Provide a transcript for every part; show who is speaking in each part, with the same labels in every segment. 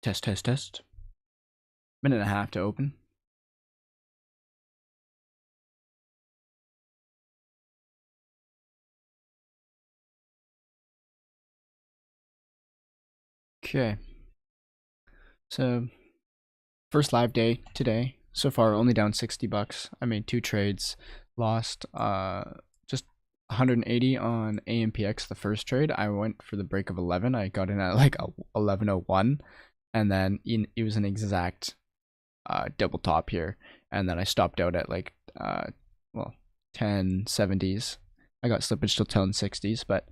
Speaker 1: Test, test, test. Minute and a half to open. Okay. So, first live day today. So far, only down $60. I made 2 trades. Lost just 180 on AMPX the first trade. I went for the break of 11. I got in at like 11:01, and then it was an exact double top here, and then I stopped out at like 1070s. I got slippage till 1060s, but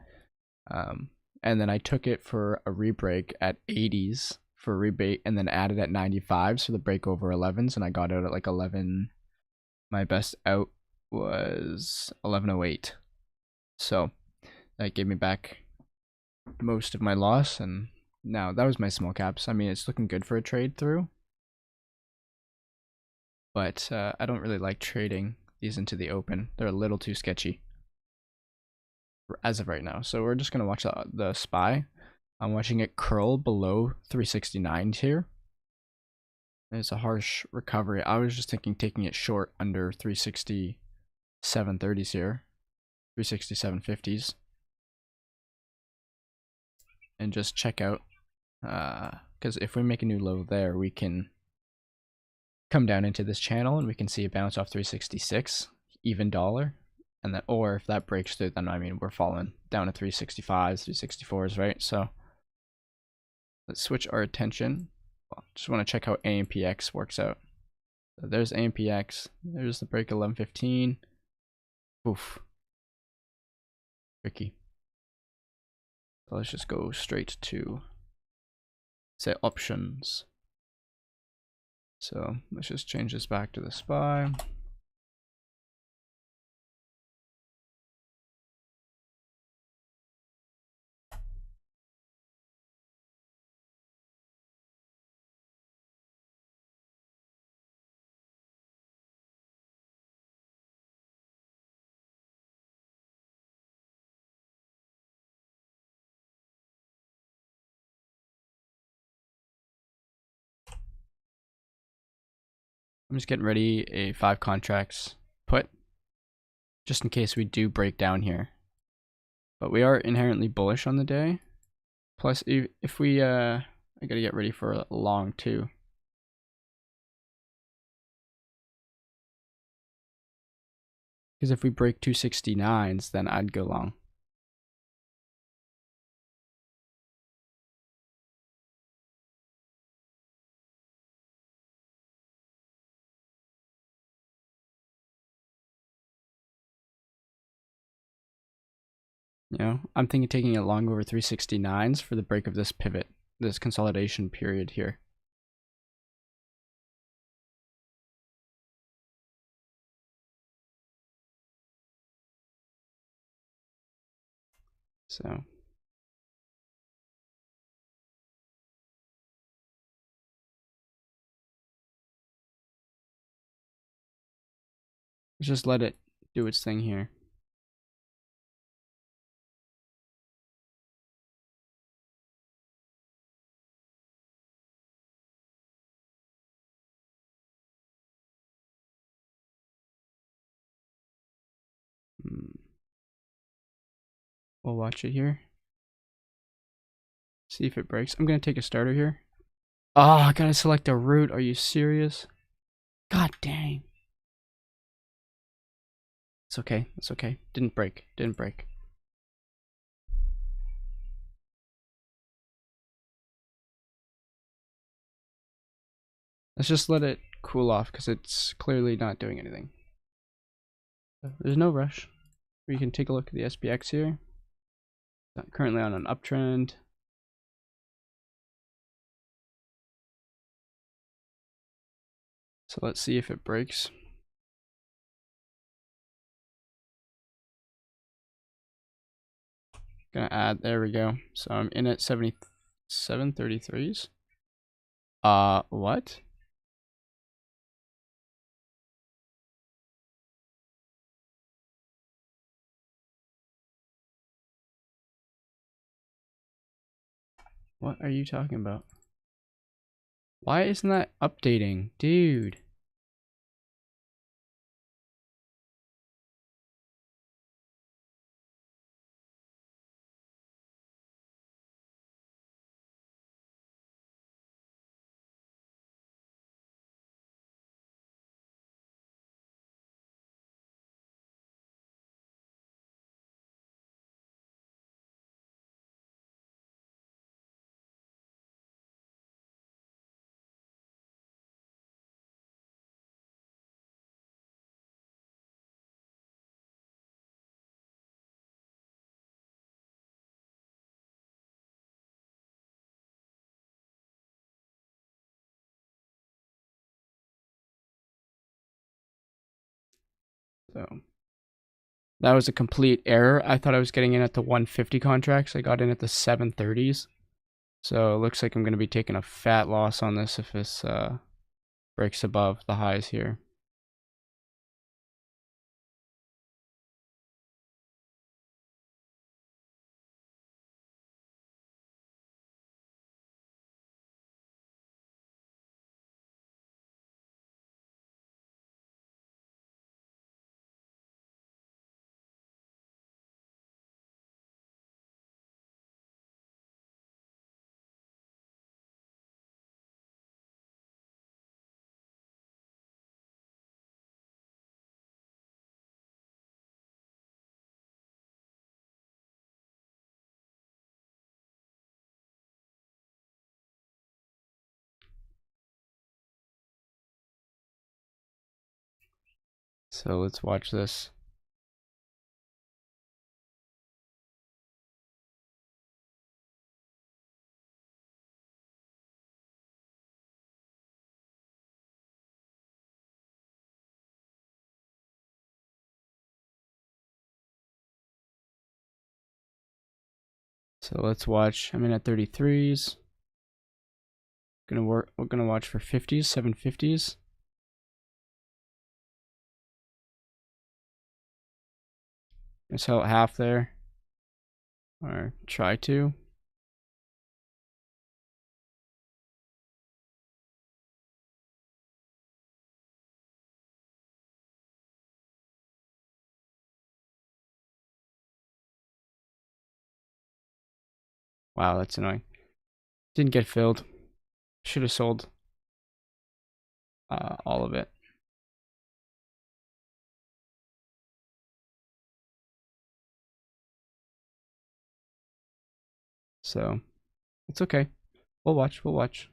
Speaker 1: and then I took it for a rebreak at 80s for a rebate, and then added at 95s for the break over 11s, and I got out at like 11. My best out was 11:08, so that gave me back most of my loss. And now that was my small caps. I mean, it's looking good for a trade through, but I don't really like trading these into the open. They're a little too sketchy as of right now. So we're just gonna watch the SPY. I'm watching it curl below 369 here. It's a harsh recovery. I was just thinking taking it short under 367.30s here, 367.50s, and just check out. Because if we make a new low there, we can come down into this channel and we can see a bounce off 366 even dollar, and then, or if that breaks through, then I mean we're falling down to 365s, 364s, right? So let's switch our attention. Just want to check how AMPX works out. So there's AMPX. There's the break 11:15. Oof. Tricky. So let's just go straight to, say, options. So let's just change this back to the SPY. I'm just getting ready a 5 contracts put, just in case we do break down here. But we are inherently bullish on the day. Plus, if we, I gotta get ready for a long too. Because if we break 269s, then I'd go long. You know, I'm thinking taking it long over 369s for the break of this pivot, this consolidation period here. So let's just let it do its thing here. We'll watch it here. See if it breaks. I'm gonna take a starter here. Oh, I gotta select a route. Are you serious? God dang. It's okay. It's okay. Didn't break. Didn't break. Let's just let it cool off because it's clearly not doing anything. There's no rush. We can take a look at the SPX here. Currently on an uptrend. So let's see if it breaks. Gonna add, there we go. So I'm in at 77.33s. What? What are you talking about? Why isn't that updating? Dude. So that was a complete error. I thought I was getting in at the 150 contracts. I got in at the 730s. So it looks like I'm going to be taking a fat loss on this if this breaks above the highs here. So let's watch this. So let's watch. I'm in at 33s. We're gonna watch for 50s, 750s. I sell at half there. Or try to. Wow, that's annoying. Didn't get filled. Should have sold all of it. So it's okay. We'll watch. We'll watch.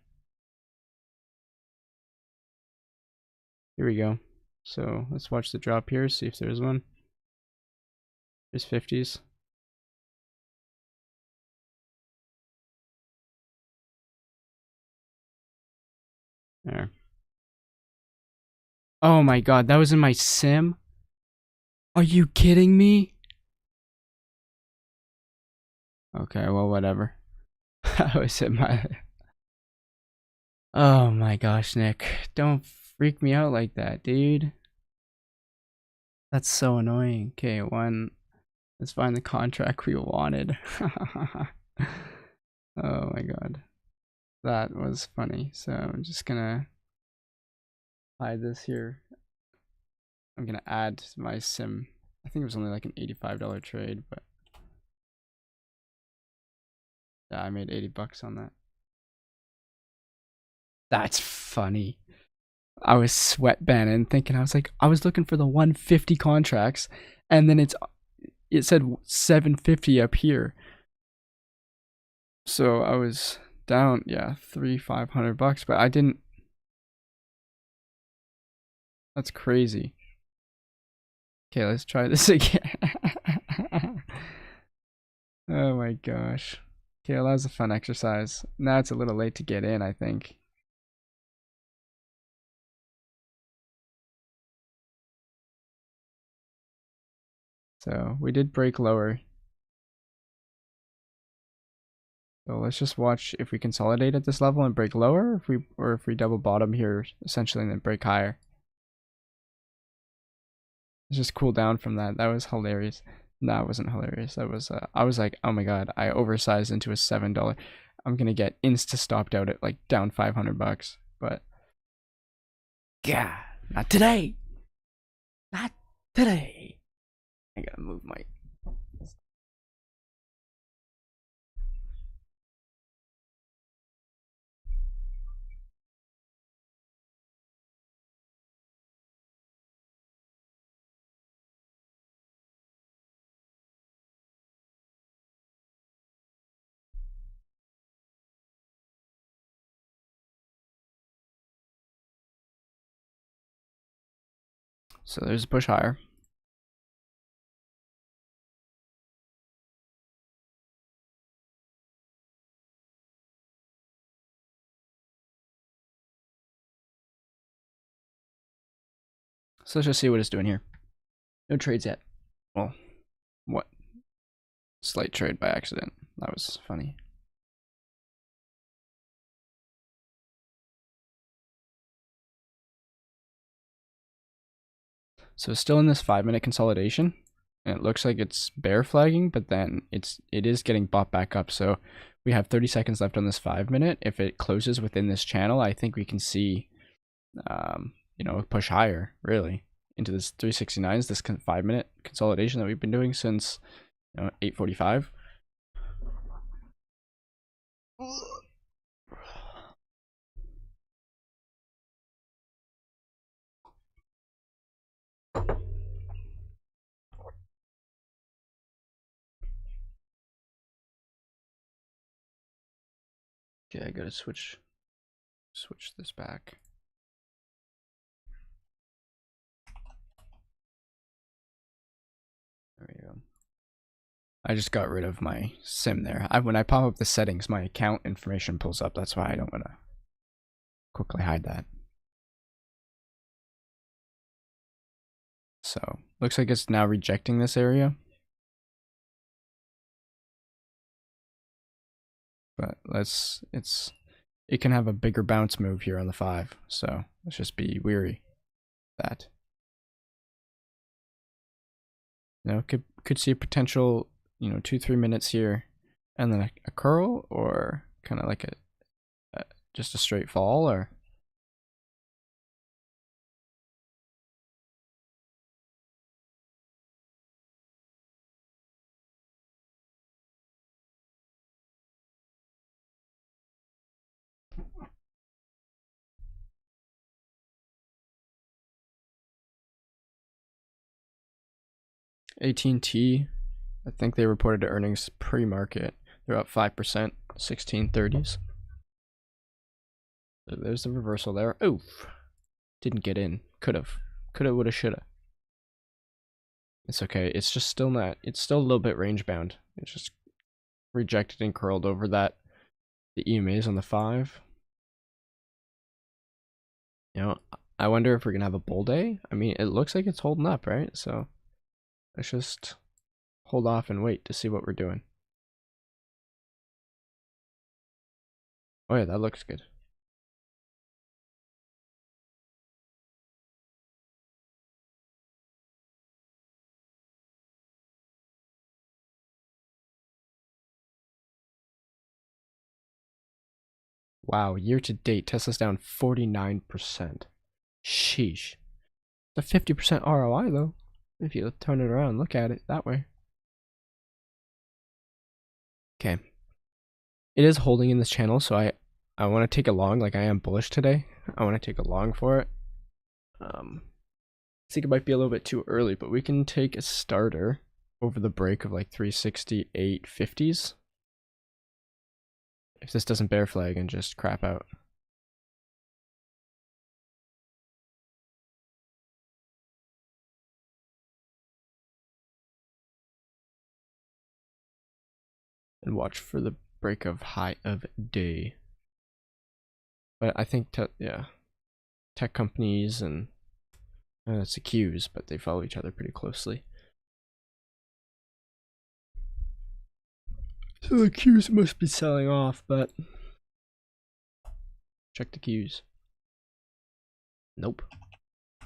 Speaker 1: Here we go. So let's watch the drop here. See if there's one. There's 50s. There. Oh my god, that was in my sim? Are you kidding me? Okay, well, whatever. I was in my... Oh my gosh, Nick. Don't freak me out like that, dude. That's so annoying. Okay, let's find the contract we wanted. Oh my god. That was funny. So I'm just gonna hide this here. I'm gonna add my sim. I think it was only like an $85 trade, but yeah, I made 80 bucks on that. That's funny. I was sweatbanding thinking, I was looking for the 150 contracts, and then it said 750 up here. So I was down, yeah, 500 bucks, but I didn't. That's crazy. Okay, let's try this again. Oh my gosh. Okay, well, that was a fun exercise. Now it's a little late to get in, I think. So we did break lower. So let's just watch if we consolidate at this level and break lower, or if we double bottom here essentially and then break higher. Let's just cool down from that. That was hilarious. No, it wasn't hilarious. That was I was like, oh my god, I oversized into a $7. I'm gonna get insta stopped out at like down $500, but yeah, not today. Not today. I gotta move my. So there's a push higher. So let's just see what it's doing here. No trades yet. Well, what? Slight trade by accident. That was funny. So it's still in this 5-minute consolidation, and it looks like it's bear flagging, but then it is getting bought back up. So we have 30 seconds left on this 5-minute. If it closes within this channel, I think we can see, you know, push higher really into this 369s, this 5-minute consolidation that we've been doing since, you know, 8:45. Okay, I gotta switch this back. There we go. I just got rid of my sim there. When I pop up the settings, my account information pulls up. That's why I don't want to quickly hide that. So looks like it's now rejecting this area. But it can have a bigger bounce move here on the 5. So let's just be weary of that. You know, could see a potential, you know, 2-3 minutes here and then a curl, or kind of like a just a straight fall, or AT&T. I think they reported earnings pre-market. They're up 5%, 1630s. So there's the reversal there. Oof. Didn't get in. Could've, woulda, shoulda. It's okay. It's just still not. It's still a little bit range bound. It's just rejected and curled over that. The EMAs on the 5. You know, I wonder if we're gonna have a bull day. I mean, it looks like it's holding up, right? So let's just hold off and wait to see what we're doing. Oh yeah, that looks good. Wow, year to date, Tesla's down 49%. Sheesh. It's a 50% ROI though, if you turn it around and look at it that way. Okay. It is holding in this channel, so I want to take a long, like I am bullish today. I want to take a long for it. I think it might be a little bit too early, but we can take a starter over the break of like 368.50s. If this doesn't bear flag and just crap out. And watch for the break of high of day. But I think, yeah, tech companies and it's the Qs, but they follow each other pretty closely. So the Qs must be selling off, but check the Qs. Nope.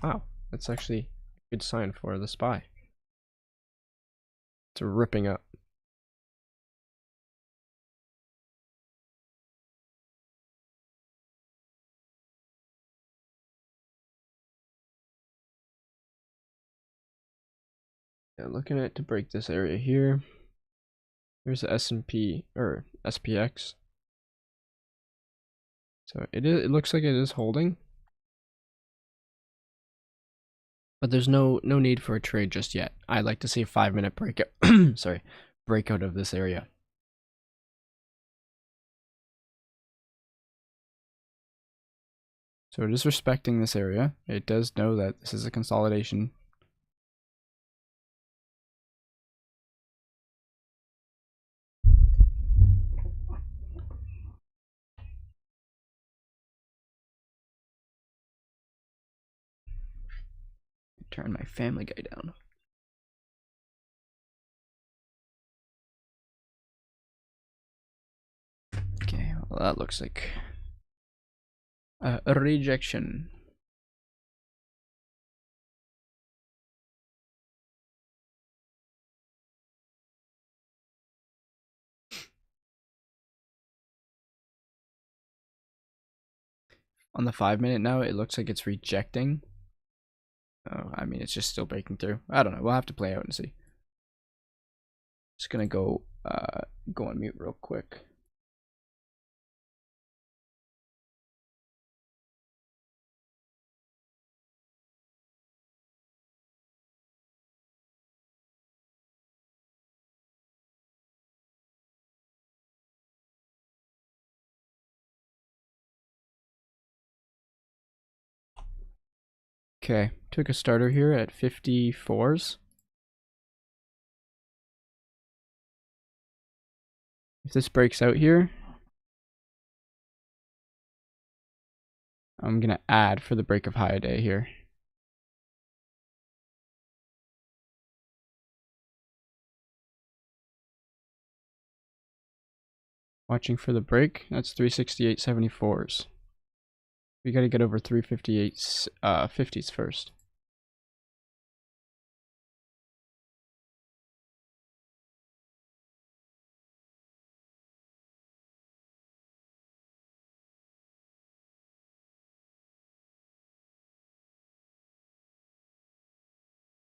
Speaker 1: Wow, that's actually a good sign for the SPY. It's ripping up. Yeah, looking at to break this area here. Here's the S&P or SPX. So it looks like it is holding. But there's no need for a trade just yet. I'd like to see a 5-minute breakout. Sorry, breakout of this area. So it is respecting this area. It does know that this is a consolidation. Turn my Family Guy down. Okay, well that looks like a rejection. On the 5-minute now, it looks like it's rejecting. Oh, I mean, it's just still breaking through. I don't know. We'll have to play out and see. Just gonna go on mute real quick. Okay, took a starter here at 54s. If this breaks out here, I'm gonna add for the break of high day here. Watching for the break. That's 368.74s. We gotta get over 358 50s first.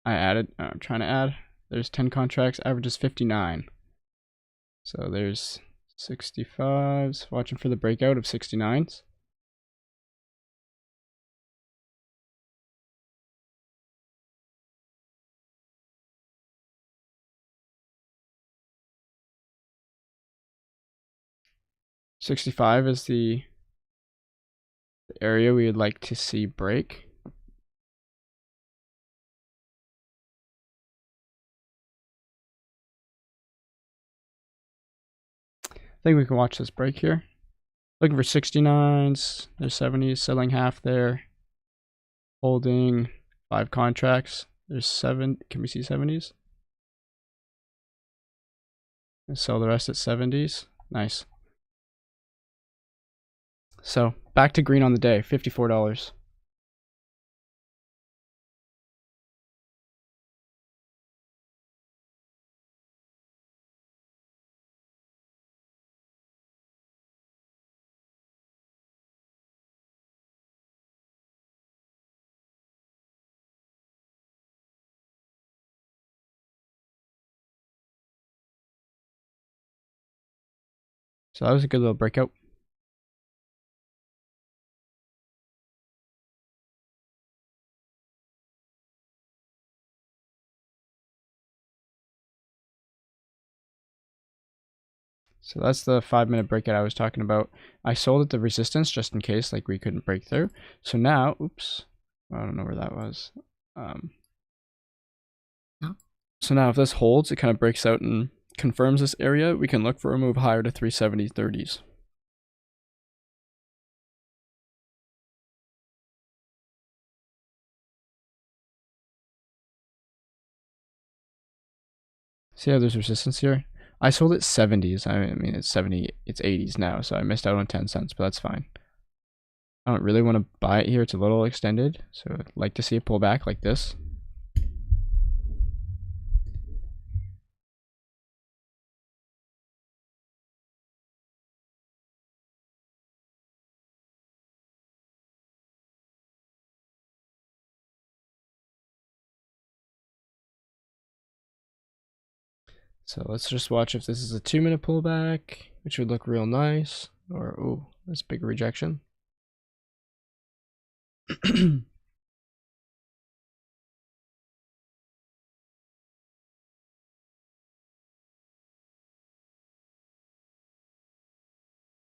Speaker 1: I added. I'm trying to add. There's 10 contracts. Average is 59. So there's 65s. Watching for the breakout of 69s. $65 is the area we would like to see break. I think we can watch this break here. Looking for 69s. There's 70s. Selling half there. Holding 5 contracts. There's 7. Can we see 70s? And sell the rest at 70s. Nice. So back to green on the day. $54. So that was a good little breakout. So that's the 5-minute breakout I was talking about. I sold at the resistance just in case, like we couldn't break through. So now, oops, I don't know where that was. So now if this holds, it kind of breaks out and confirms this area, we can look for a move higher to 370.30s. See how there's resistance here? I sold at 70s. I mean, it's 70, it's 80s now, so I missed out on 10 cents, but that's fine. I don't really want to buy it here. It's a little extended, so I'd like to see it pull back like this. So let's just watch if this is a 2-minute pullback, which would look real nice, or oh, that's big rejection.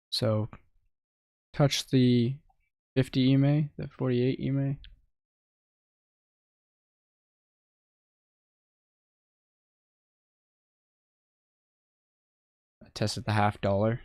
Speaker 1: So touch the 50 EMA, the 48 EMA. I tested the $0.50.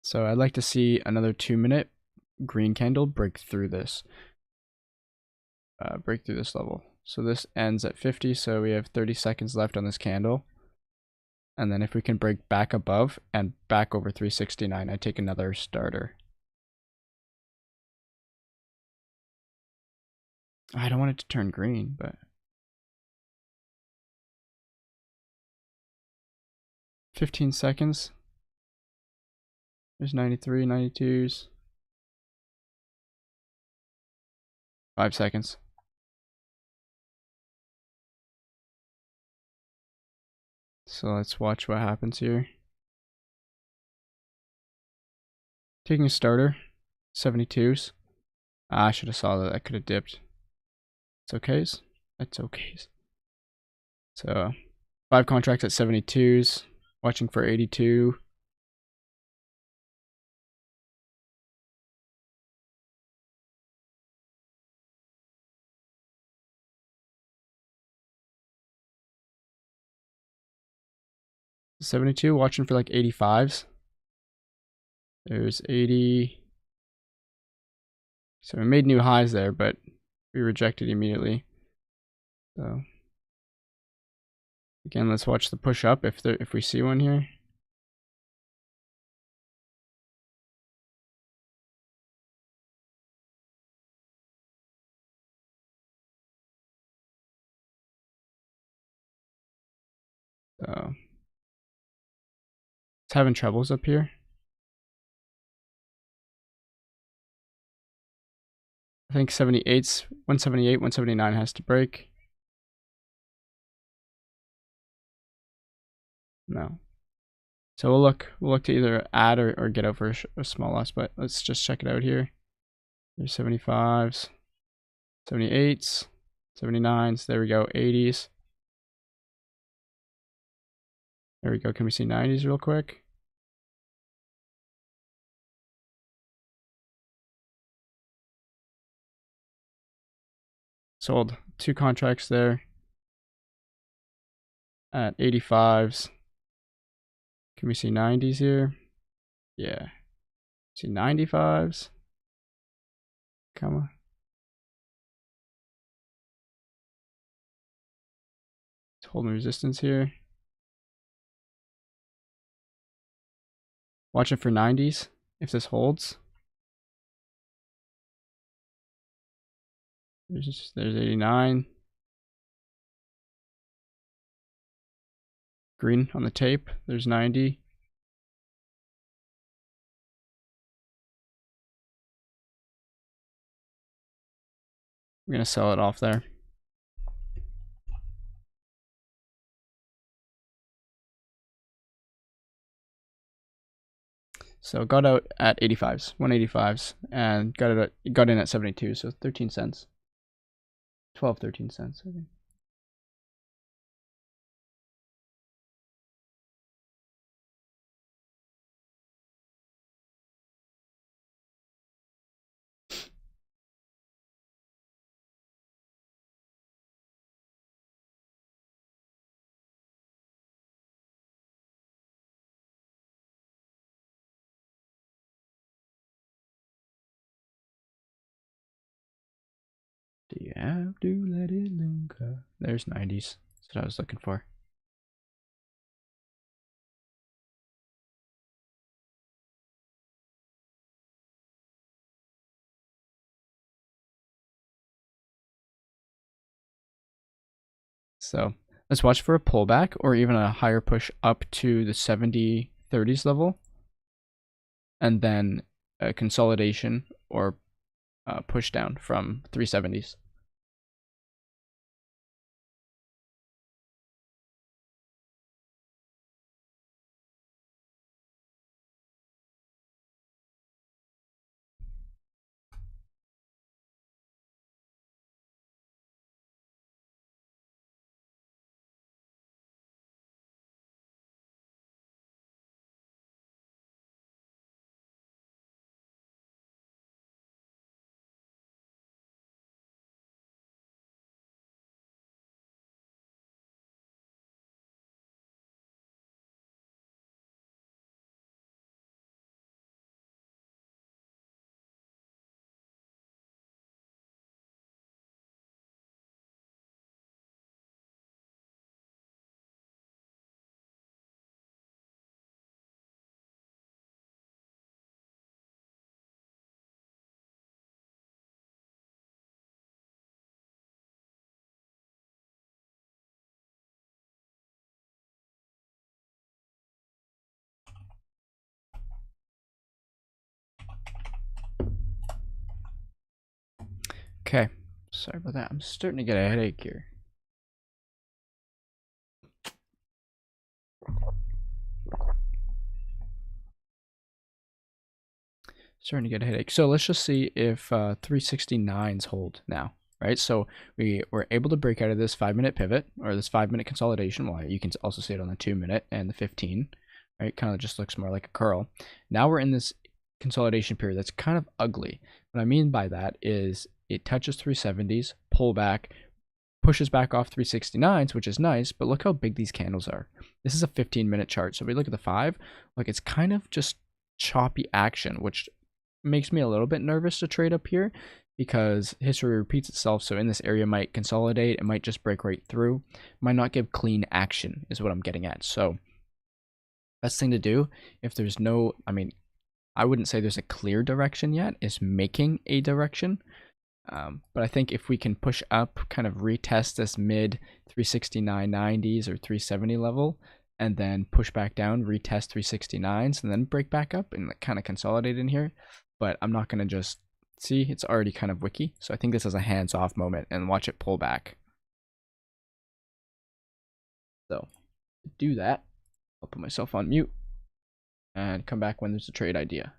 Speaker 1: So I'd like to see another 2-minute green candle break through this. Break through this level. So this ends at 50, so we have 30 seconds left on this candle. And then if we can break back above and back over 369, I take another starter. I don't want it to turn green, but 15 seconds. There's 93, 92s. 5 seconds. So let's watch what happens here. Taking a starter, 72s. I should have saw that. I could have dipped. It's okays. That's okays. So 5 contracts at 72s. Watching for 82. $72, watching for like 85s. There's 80. So we made new highs there, but we rejected immediately. So again, let's watch the push up if we see one here. So it's having troubles up here. I think 78's 178, 179 has to break. No. So we'll look to either add or get over a small loss, but let's just check it out here. There's 75s, 78s, 79s. There we go, 80s. There we go. Can we see 90s real quick? Sold 2 contracts there at 85s. Can we see 90s here? Yeah. See 95s? Come on. It's holding resistance here. Watch it for 90s if this holds. There's 89. Green on the tape. There's 90. I'm going to sell it off there. So got out at 85s, 185s, and got in at 72, so 13 cents. 12, 13 cents, I think. Do you have to let it linger? There's 90s. That's what I was looking for. So let's watch for a pullback or even a higher push up to the 70-30s level, and then a consolidation or push down from 370s. Okay, sorry about that. I'm starting to get a headache here. Starting to get a headache. So let's just see if 369s hold now, right? So we were able to break out of this 5-minute pivot or this 5-minute consolidation. Well, you can also see it on the 2-minute and the 15, right? Kind of just looks more like a curl. Now we're in this consolidation period that's kind of ugly. What I mean by that is it touches 370s, pull back, pushes back off 369s, which is nice, but look how big these candles are. This is a 15-minute chart. So if we look at the 5, like it's kind of just choppy action, which makes me a little bit nervous to trade up here because history repeats itself. So in this area might consolidate, it might just break right through, might not give clean action is what I'm getting at. So best thing to do if there's no, I wouldn't say there's a clear direction yet, is making a direction. But I think if we can push up, kind of retest this mid 369.90s or 370 level, and then push back down, retest 369s, and then break back up and kind of consolidate in here. But I'm not going to just see, it's already kind of wicky. So I think this is a hands-off moment and watch it pull back. So to do that, I'll put myself on mute and come back when there's a trade idea.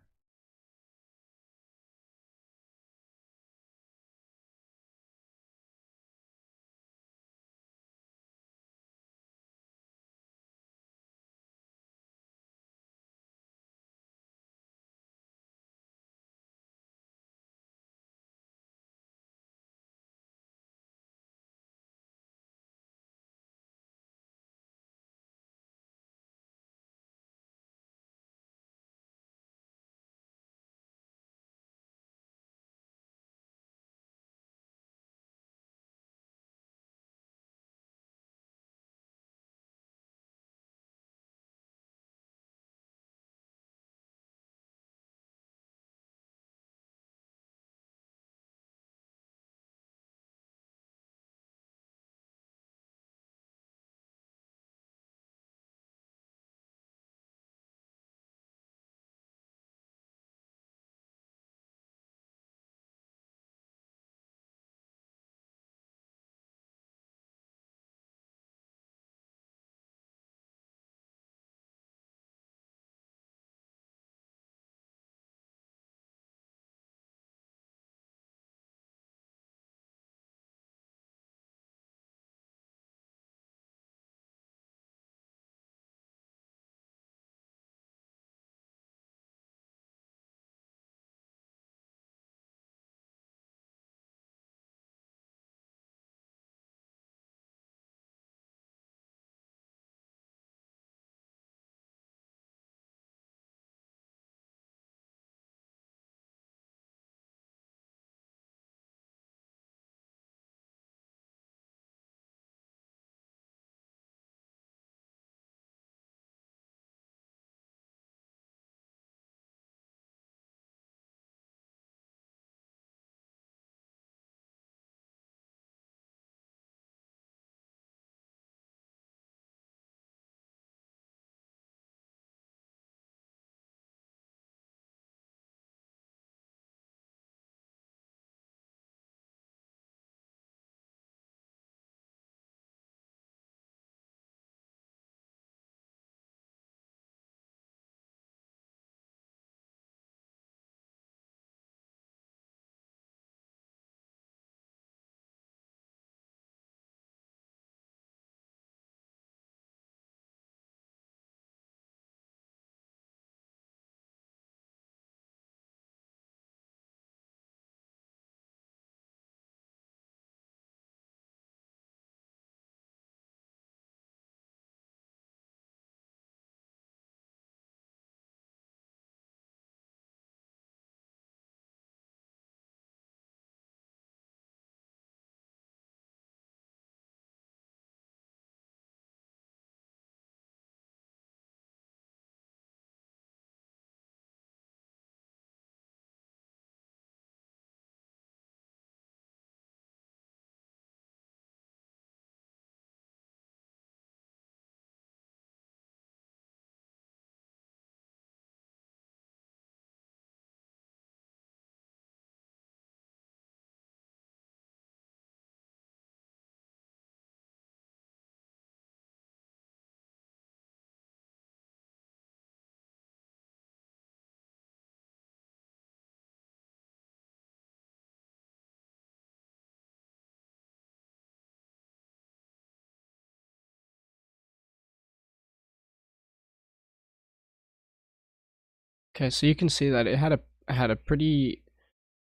Speaker 1: Okay, so you can see that it had a pretty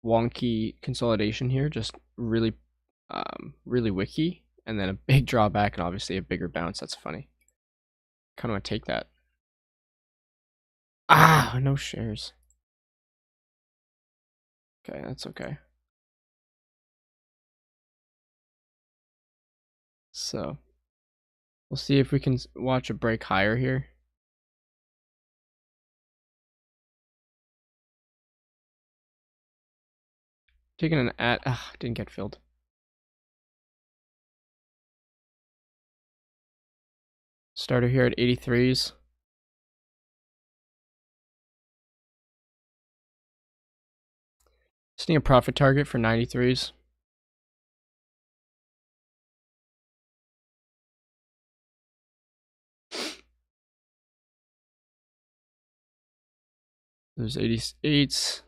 Speaker 1: wonky consolidation here, just really really wicky, and then a big drawback and obviously a bigger bounce. That's funny. Kind of want to take that. Ah, no shares. Okay, that's okay. So we'll see if we can watch a break higher here. Taking an at, didn't get filled. Starter here at 83s. Just need a profit target for 93s. There's 88s.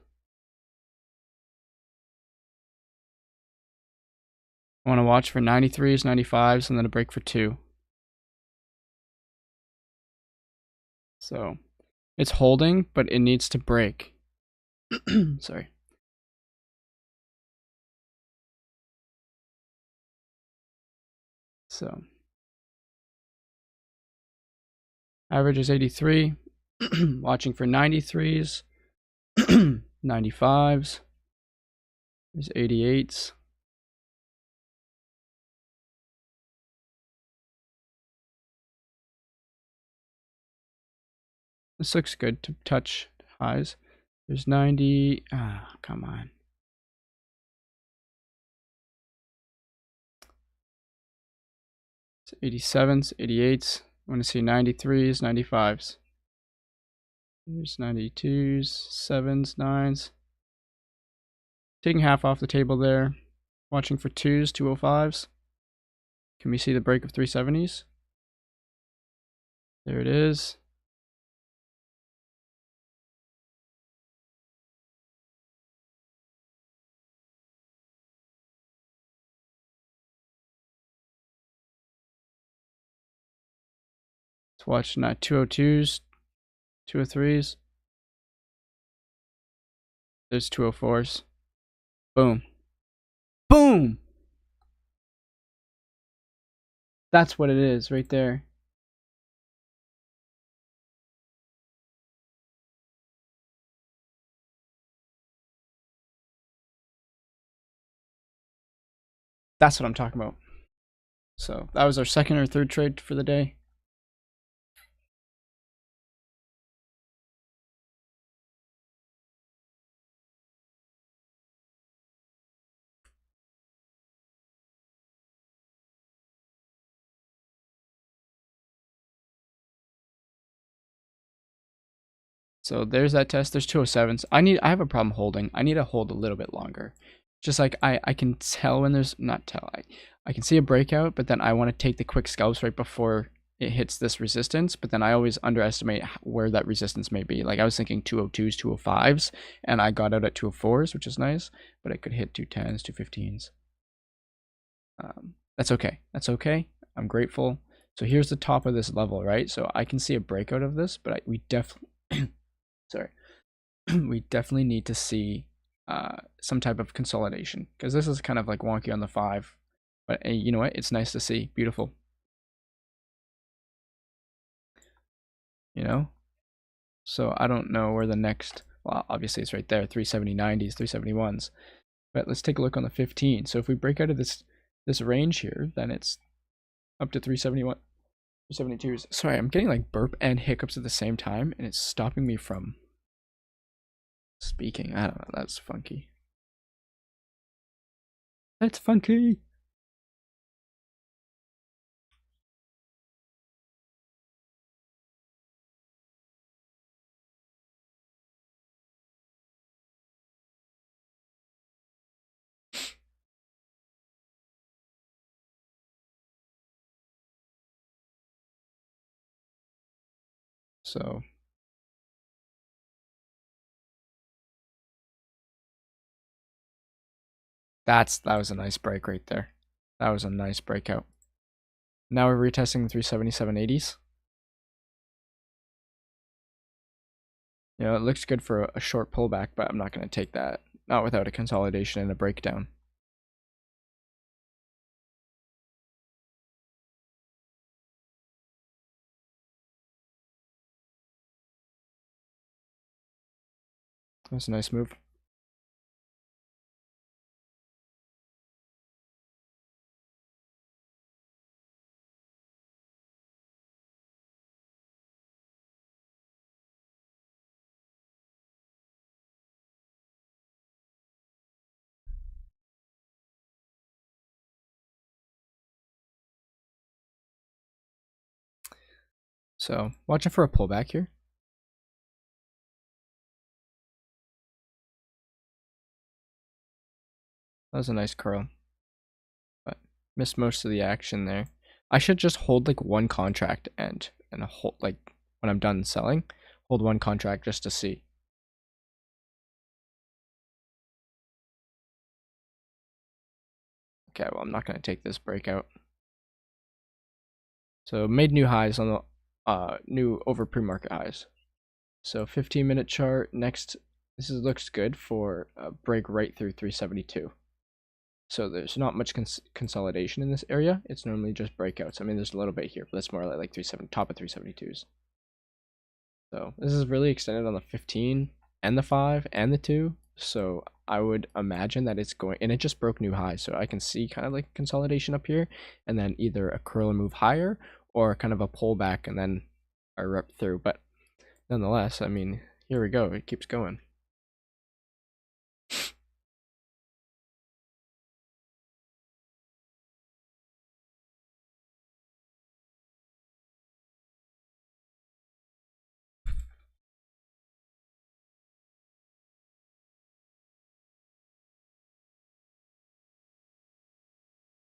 Speaker 1: I want to watch for 93s, 95s, and then a break for 2. So it's holding, but it needs to break. Sorry. So average is 83. Watching for 93s, 95s. There's 88s. This looks good to touch highs. There's 90. Ah, come on. It's 87s, 88s. I want to see 93s, 95s. There's 92s, 7s, 9s. Taking half off the table there. Watching for 2s, 205s. Can we see the break of 370s? There it is. Let's watch not 202s, 203s. There's 204s. Boom. Boom! That's what it is right there. That's what I'm talking about. So that was our second or third trade for the day. So there's that test. There's 207s. I have a problem holding. I need to hold a little bit longer. Just like I can tell when there's not tell. I can see a breakout, but then I want to take the quick scalps right before it hits this resistance, but then I always underestimate where that resistance may be. Like I was thinking 202s, 205s, and I got out at 204s, which is nice, but it could hit 210s, 215s. That's okay. That's okay. I'm grateful. So here's the top of this level, right? So I can see a breakout of this, but we definitely, sorry, we definitely need to see some type of consolidation because this is kind of like wonky on the 5. But hey, you know what? It's nice to see. Beautiful. You know? So I don't know where the next, well, obviously it's right there, 370 90s, 371s. But let's take a look on the 15. So if we break out of this range here, then it's up to 371, 372s. Sorry, I'm getting like burp and hiccups at the same time, and it's stopping me from speaking. I don't know. That's funky. That's funky. So that was a nice break right there. That was a nice breakout. Now we're retesting the 377 80s. You know, it looks good for a short pullback, but I'm not going to take that. Not without a consolidation and a breakdown. That's a nice move. So watching for a pullback here. That was a nice curl, but missed most of the action there. I should just hold like one contract and hold like when I'm done selling, hold one contract just to see. Okay, well I'm not gonna take this breakout. So made new highs on the new over pre-market highs. So 15-minute chart next. This looks good for a break right through 372. So there's not much consolidation in this area. It's normally just breakouts. I mean, there's a little bit here, but that's more like 37 top of 372s. So this is really extended on the 15 and the 5 and the 2. So I would imagine that it's going, and it just broke new highs. So I can see kind of like consolidation up here, and then either a curl and move higher or kind of a pullback and then a rep through. But nonetheless, I mean, here we go. It keeps going.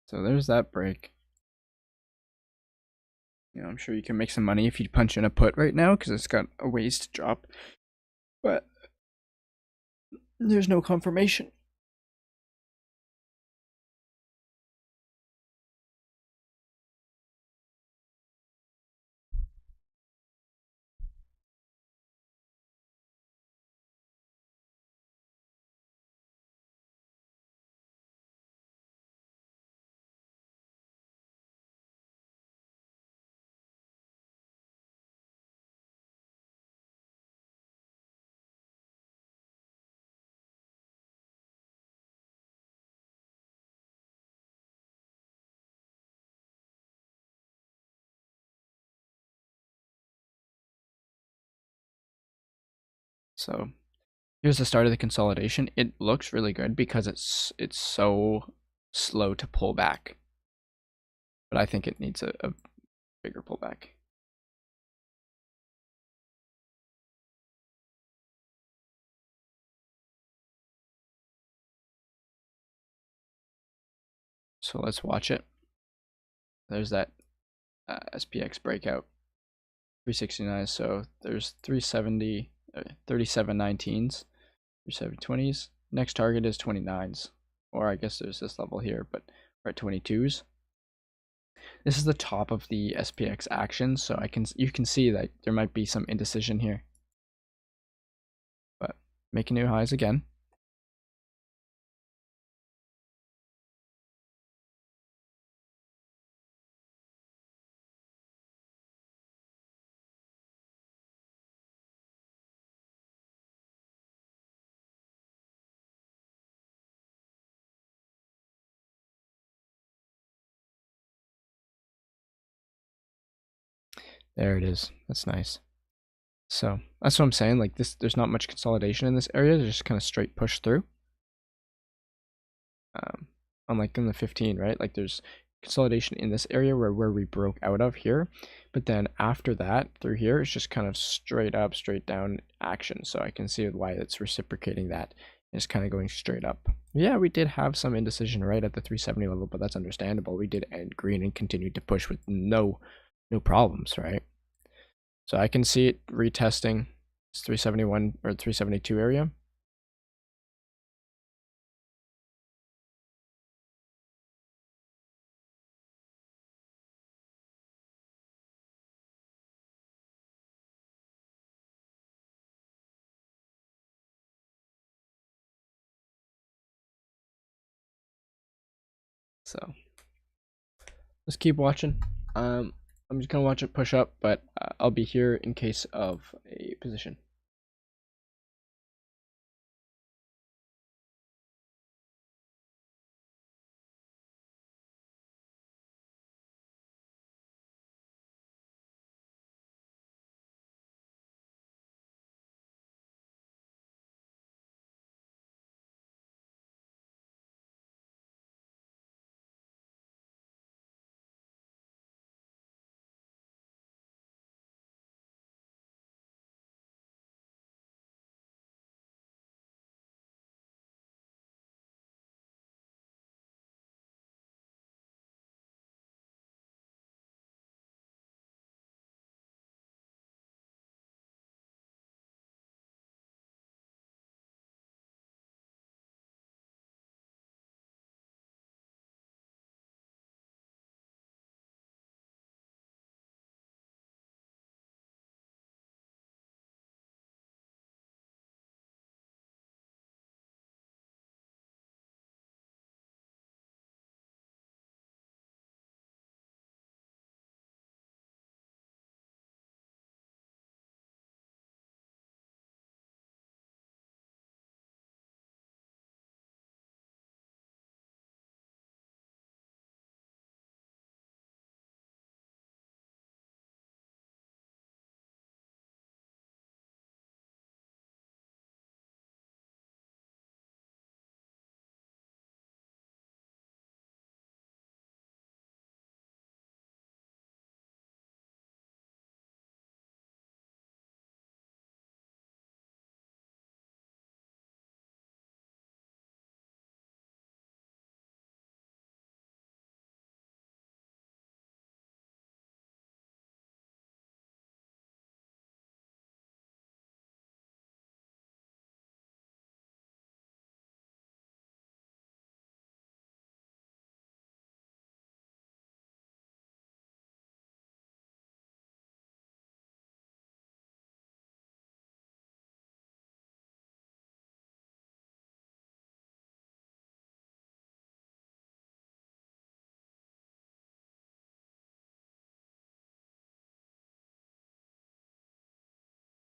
Speaker 1: So there's that break. You know, I'm sure you can make some money if you punch in a put right now because it's got a ways to drop. But there's no confirmation. So here's the start of the consolidation. It looks really good because it's so slow to pull back. But I think it needs a bigger pullback. So let's watch it. There's that SPX breakout, 369. So there's 370, 37.19s, 37.20s. Next target is 29s, or I guess there's this level here, but we're at 22s. This is the top of the SPX action, so you can see that there might be some indecision here. But making new highs again. There it is. That's nice. So that's what I'm saying. Like this, there's not much consolidation in this area. There's just kind of straight push through. Unlike in the 15, right? Like there's consolidation in this area where we broke out of here, but then after that through here, it's just kind of straight up, straight down action. So I can see why it's reciprocating that. It's kind of going straight up. Yeah, we did have some indecision right at the 370 level, but that's understandable. We did end green and continued to push with no problems, right? So I can see it retesting this 371 or 372 area. So let's keep watching. I'm just gonna watch it push up, but I'll be here in case of a position.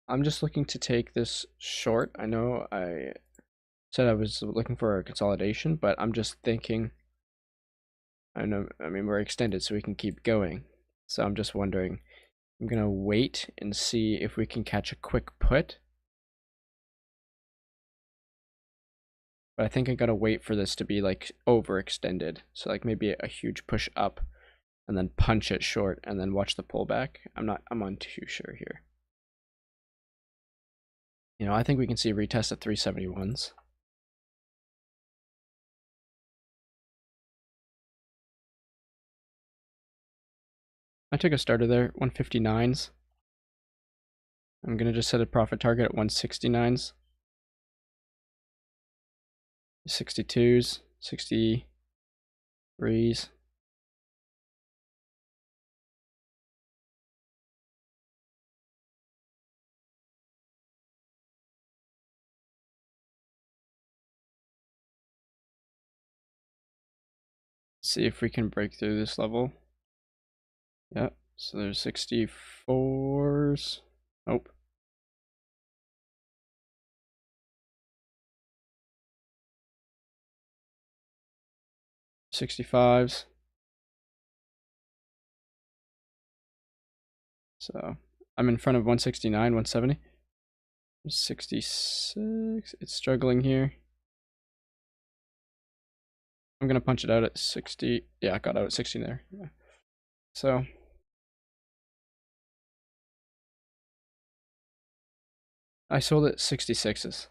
Speaker 1: I'm just looking to take this short. I know I said I was looking for a consolidation, but I'm just thinking, I mean, we're extended so we can keep going. So I'm just wondering, I'm gonna wait and see if we can catch a quick put. But I think I gotta wait for this to be like overextended. So like maybe a huge push up and then punch it short and then watch the pullback. I'm on too sure here. You know, I think we can see a retest at 371s. I took a starter there, 159s. I'm gonna just set a profit target at 169s. 62s, 63s. See if we can break through this level. Yep, so there's 64s. Nope. 65s. So I'm in front of 169, 170. 66. It's struggling here. I'm gonna punch it out at 60. Yeah, I got out at 60 there. Yeah. So I sold it 66s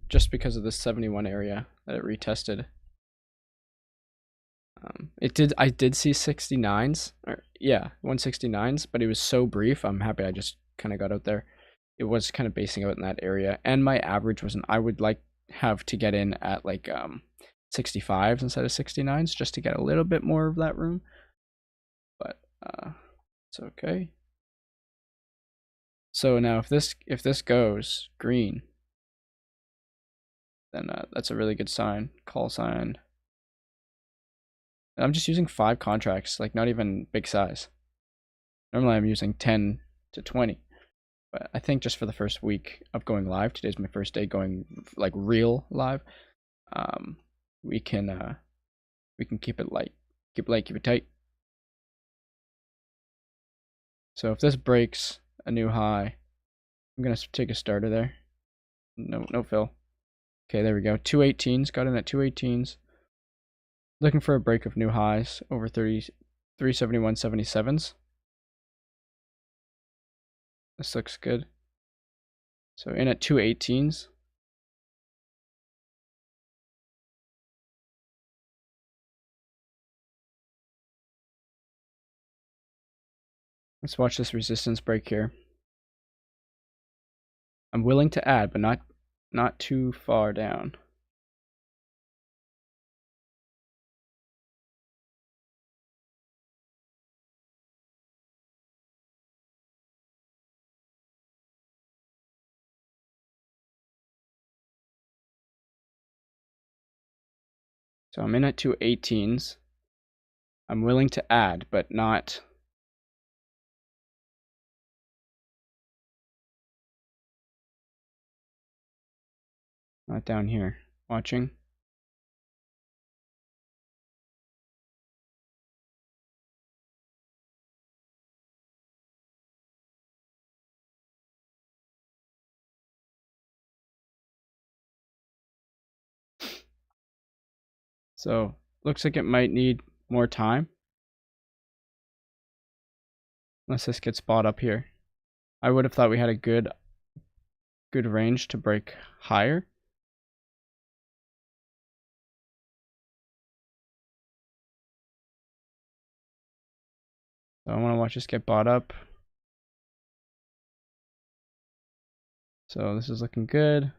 Speaker 1: just because of the 71 area that it retested. I did see 69s, or yeah, 169s, but it was so brief. I'm happy I just kind of got out there. It was kind of basing out in that area, and my average wasn't. I would like have to get in at like 65s instead of 69s just to get a little bit more of that room. But it's okay. So now if this goes green, then that's a really good sign. Call sign. I'm just using 5 contracts, like not even big size. Normally I'm using 10 to 20. But I think just for the first week of going live, today's my first day going like real live. Um, we can keep it light, keep it tight. So if this breaks a new high, I'm gonna take a starter there. No fill. Okay, there we go. 218s, got in at 218s. Looking for a break of new highs over 371.77s. This looks good. So in at 218s. Let's watch this resistance break here. I'm willing to add, but not too far down. So I'm in at 218s. I'm willing to add, but not down here. Watching. So looks like it might need more time. Unless this gets bought up here. I would have thought we had a good range to break higher. So I want to watch this get bought up. So this is looking good.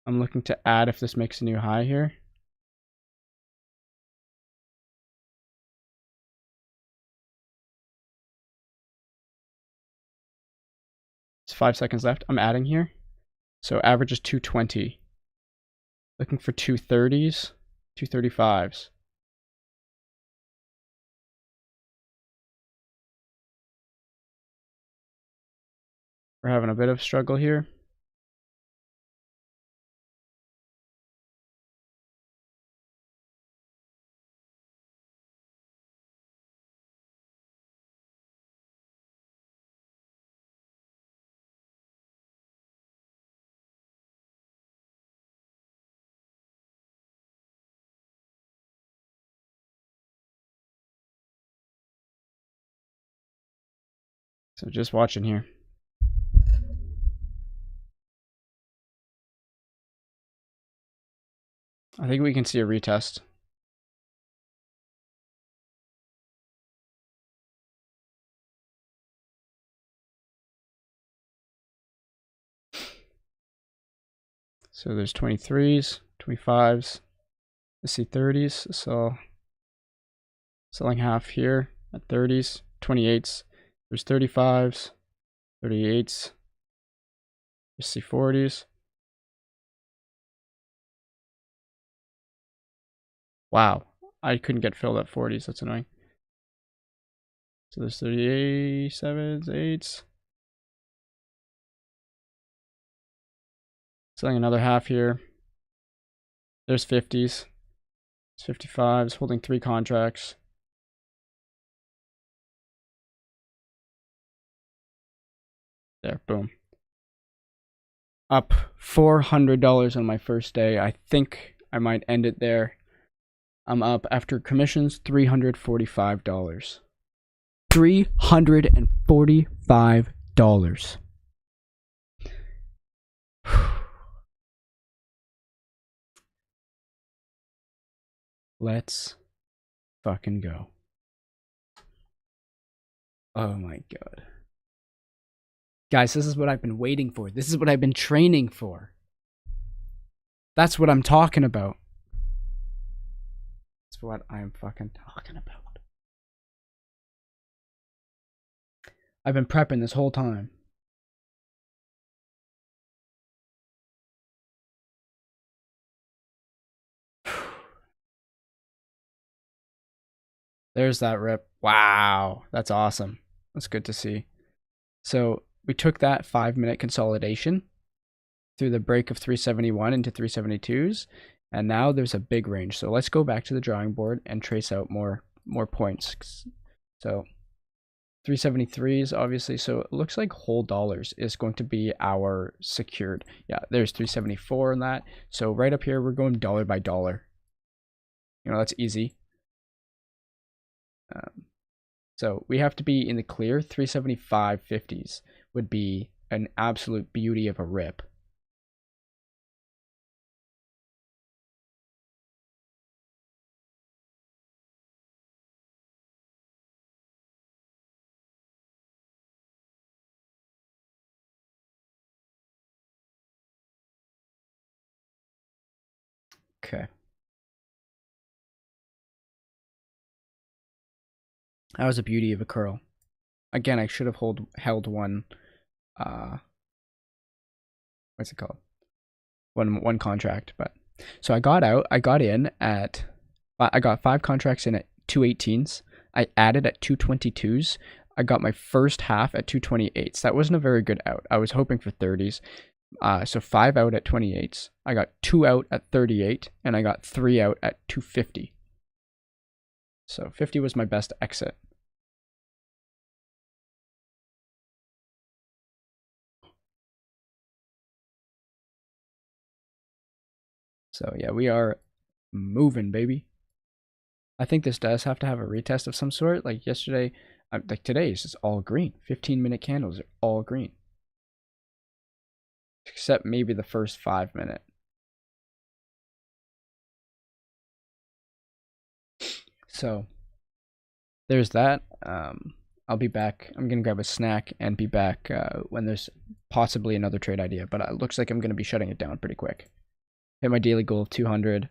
Speaker 1: I'm looking to add if this makes a new high here. It's 5 seconds left. I'm adding here. So average is 220. Looking for 230s, 235s. We're having a bit of struggle here. So just watching here. I think we can see a retest. So there's 23s, 25s. I see 30s. So selling half here at 30s, 28s. There's 35s, 38s. You see 40s. Wow, I couldn't get filled at 40s. That's annoying. So there's 37s, 8s. Selling another half here. There's 50s. It's 55s, holding 3 contracts. There, boom. Up $400 on my first day. I think I might end it there. I'm up after commissions $345. $345. Let's fucking go. Oh my god. Guys, this is what I've been waiting for. This is what I've been training for. That's what I'm talking about. That's what I'm fucking talking about. I've been prepping this whole time. There's that rip. Wow, that's awesome. That's good to see. So we took that 5 minute consolidation through the break of 371 into 372s, and now there's a big range. So let's go back to the drawing board and trace out more points. So 373s obviously, so it looks like whole dollars is going to be our secured. Yeah, there's 374 in that. So right up here we're going dollar by dollar. That's easy. So we have to be in the clear. 375.50s would be an absolute beauty of a rip. Okay. That was a beauty of a curl. Again, I should have held one. What's it called? One contract, but so I got out. I got in at. I got 5 contracts in at 218s. I added at 222s. I got my first half at 228s. That wasn't a very good out. I was hoping for 30s. So 5 out at 28s. I got 2 out at 38, and I got 3 out at 250. So 50 was my best exit. So yeah, we are moving, baby. I think this does have to have a retest of some sort. Like yesterday, like today is just all green. 15-minute candles are all green. Except maybe the first 5 minute. So there's that. I'll be back. I'm going to grab a snack and be back when there's possibly another trade idea. But it looks like I'm going to be shutting it down pretty quick. Hit my daily goal of 200.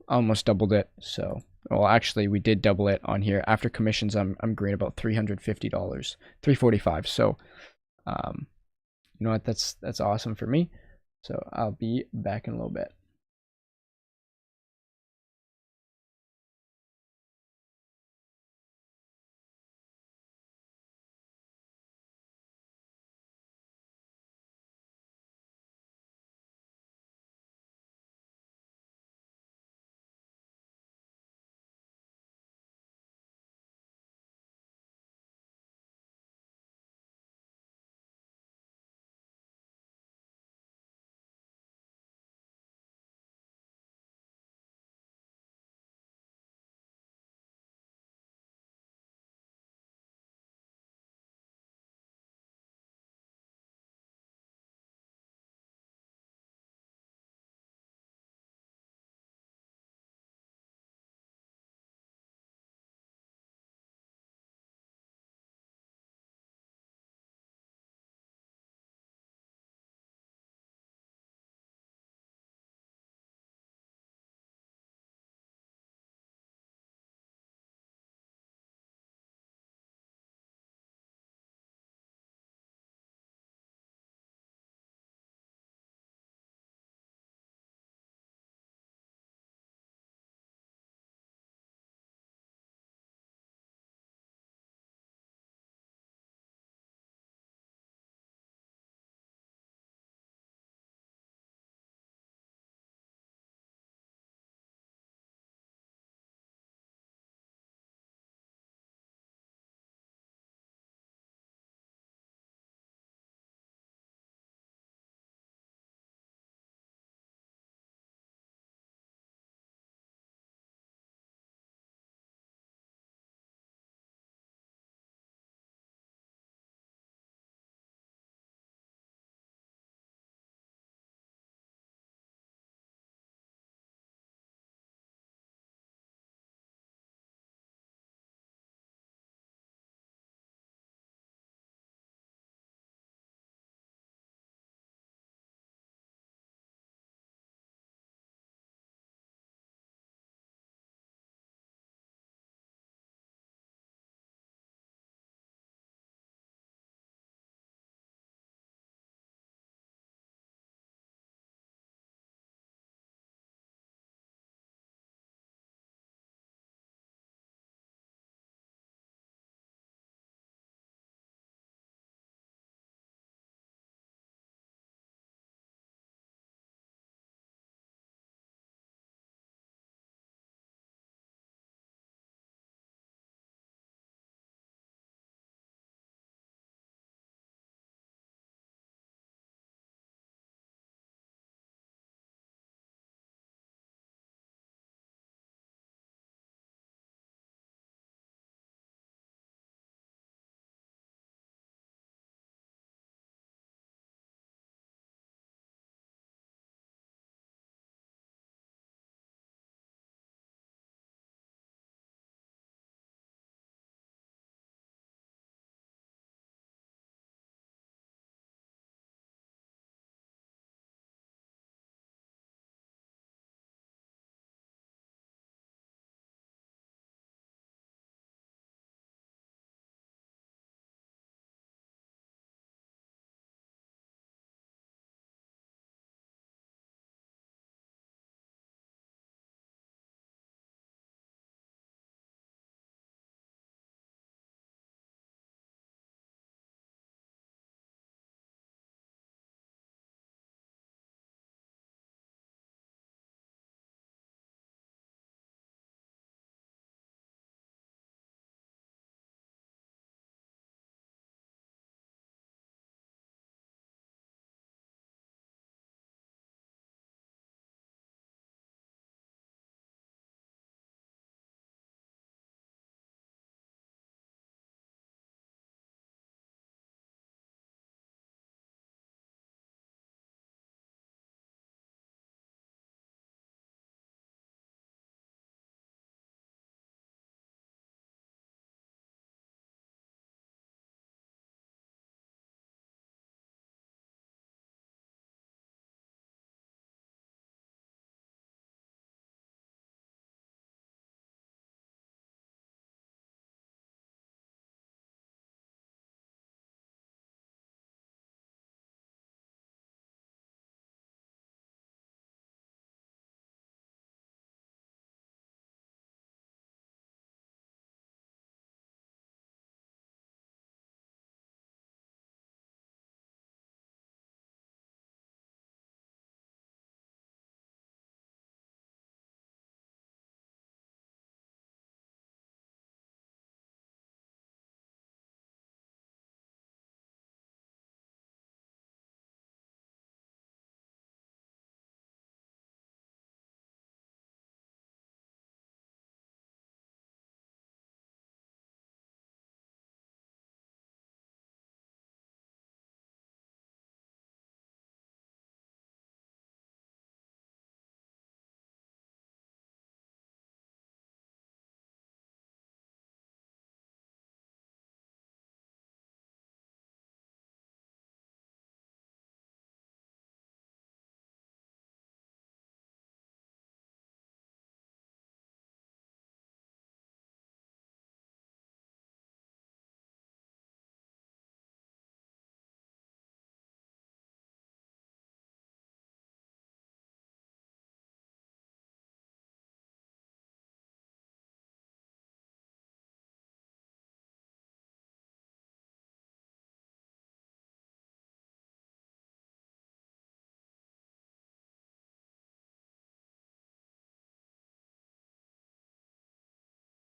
Speaker 1: Almost doubled it. So, well, actually, we did double it on here. After commissions, I'm green about $350, $345. So, you know what? That's awesome for me. So I'll be back in a little bit.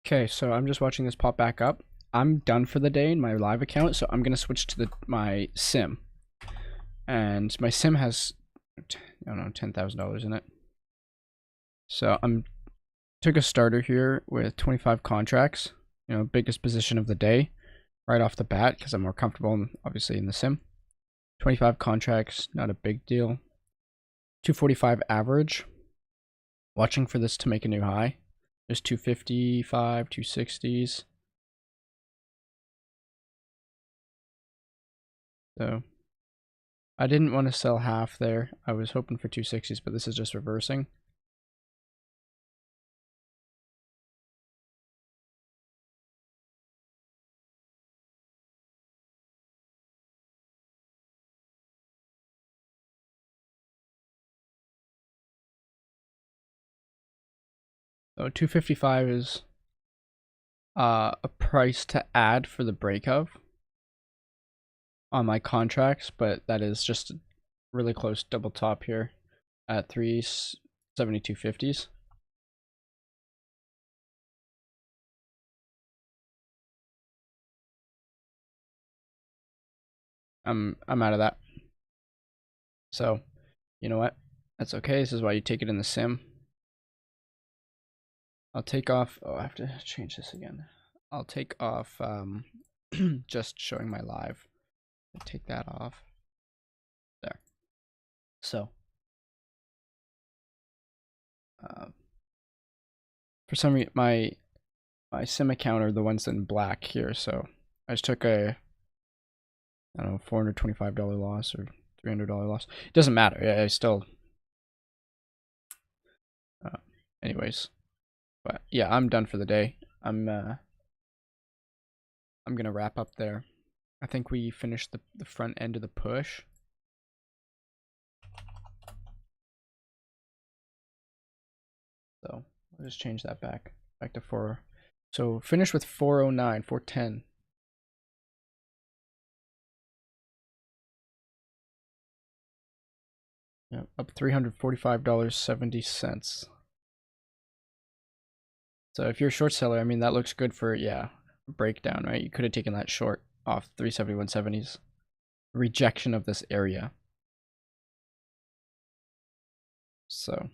Speaker 1: Okay, so I'm just watching this pop back up. I'm done for the day in my live account, so I'm gonna switch to my sim. And my sim has, I don't know, $10,000 in it. So I'm took a starter here with 25 contracts. Biggest position of the day, right off the bat, because I'm more comfortable, obviously, in the sim. 25 contracts, not a big deal. 245 average. Watching for this to make a new high. There's 255, 260s. So I didn't want to sell half there. I was hoping for 260s, but this is just reversing. So 255 is a price to add for the break of on my contracts, but that is just a really close double top here at 372.50s. I'm out of that. So, you know what? That's okay. This is why you take it in the sim. I'll take off. Oh, I have to change this again. I'll take off just showing my live. Take that off. There. So, for some reason, my sim account are the ones in black here. So I just took a, I don't know, $425 loss or $300 loss. It doesn't matter. Yeah, I still. Anyways, but yeah, I'm done for the day. I'm gonna wrap up there. I think we finished the front end of the push. So I'll just change that back to 4. So finish with 409, 410. Yeah, up $345.70. So if you're a short seller, I mean, that looks good for, yeah, breakdown, right? You could have taken that short off 371.70s. Rejection of this area. So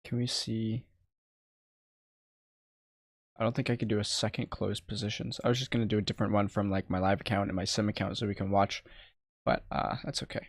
Speaker 1: can we see? I don't think I could do a second closed positions. I was just going to do a different one from like my live account and my sim account so we can watch, but that's okay.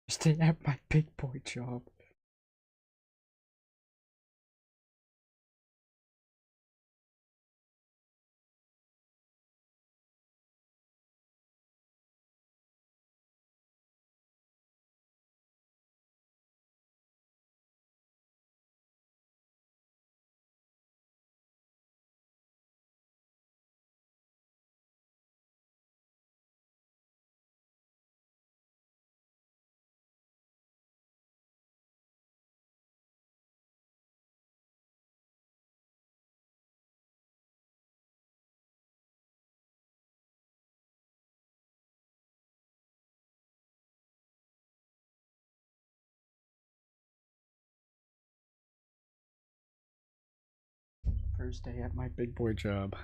Speaker 1: Stay at my big boy job. First day at my big boy job.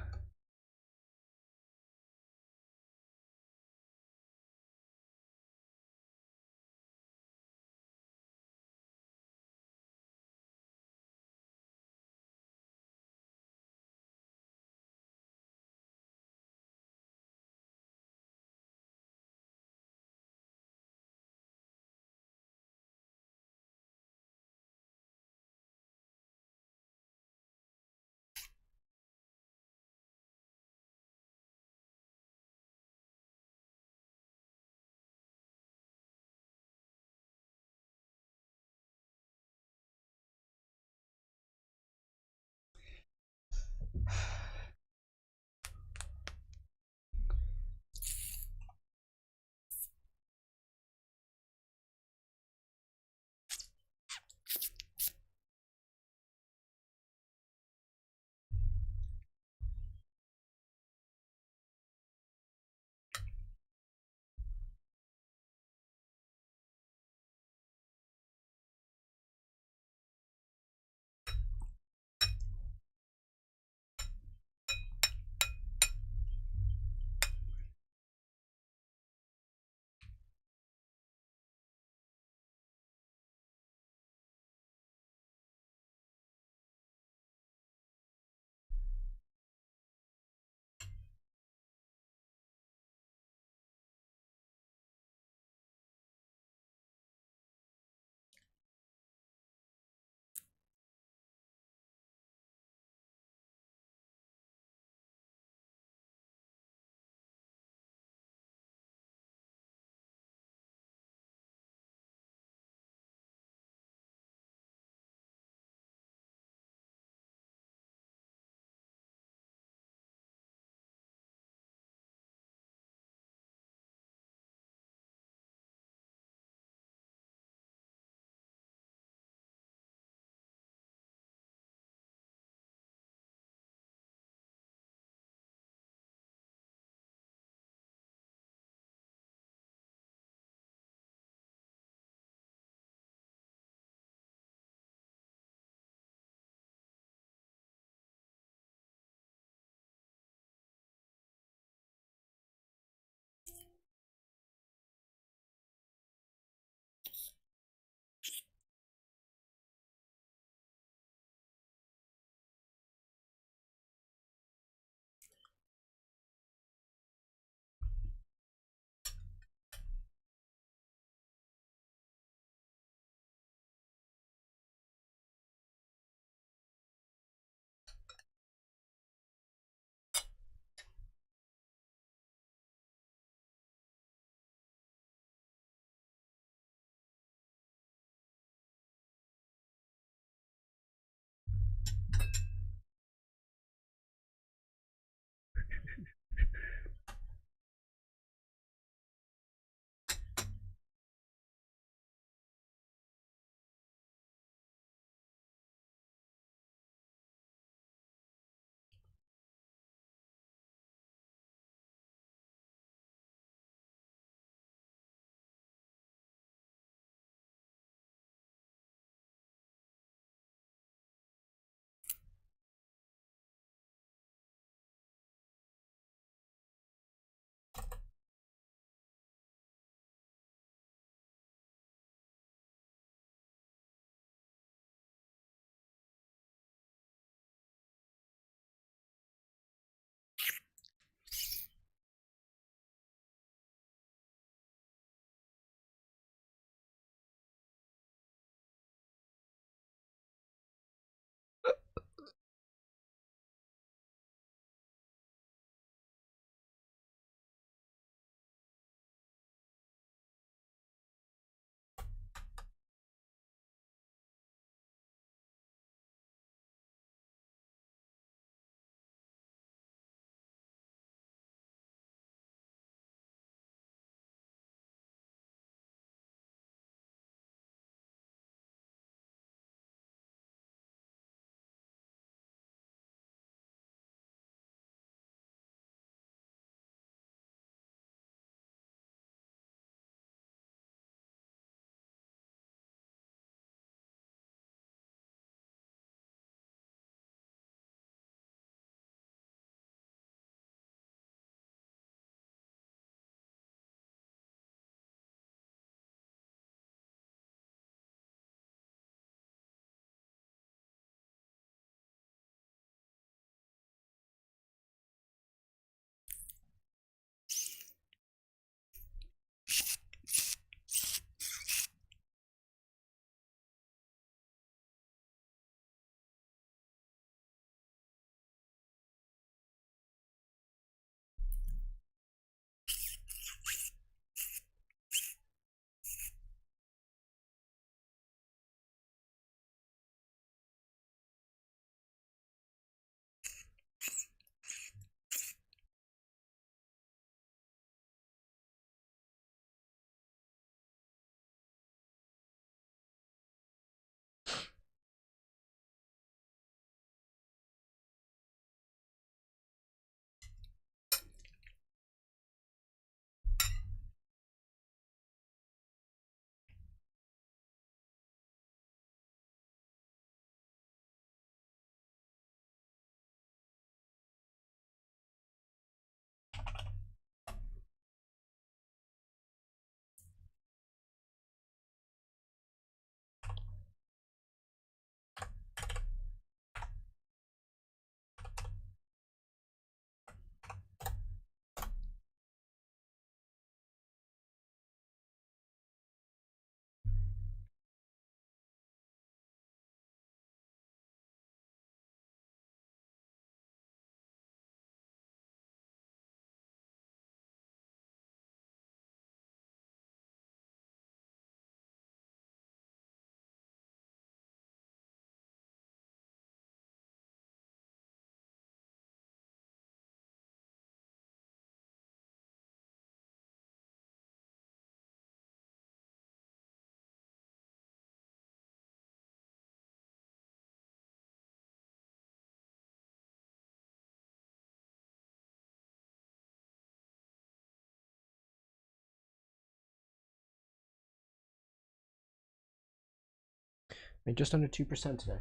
Speaker 1: Made just under 2% today.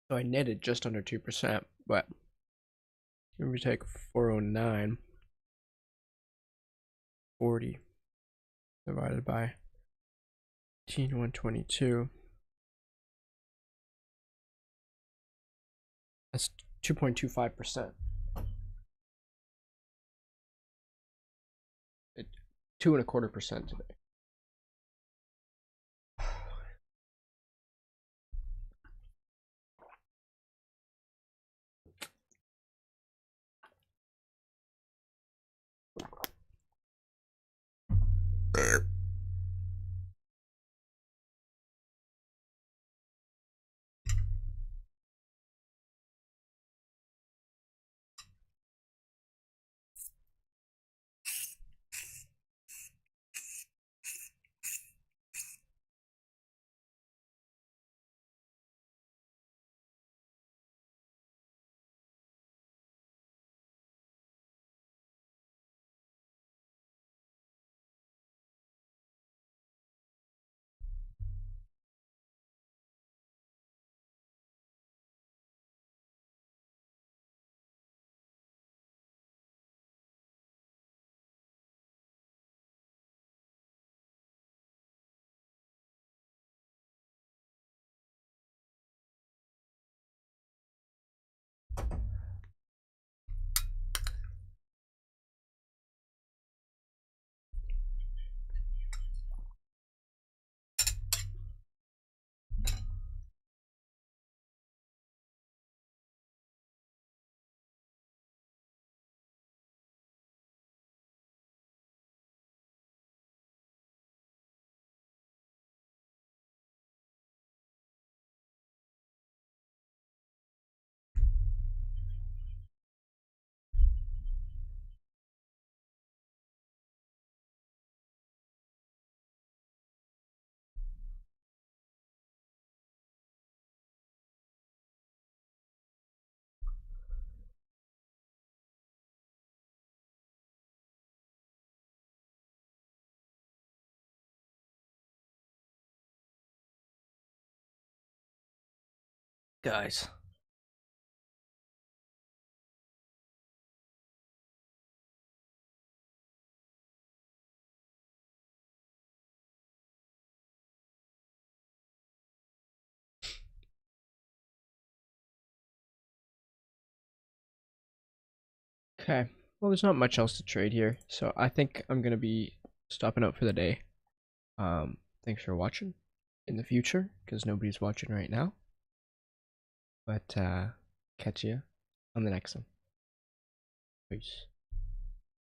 Speaker 1: So I netted just under 2%, but if we take 409, 40 divided by 18122, that's 2.25%. 2.25% today. Guys. Okay. Well, there's not much else to trade here, so I think I'm gonna be stopping out for the day. Thanks for watching in the future, because nobody's watching right now. But catch you on the next one. Peace.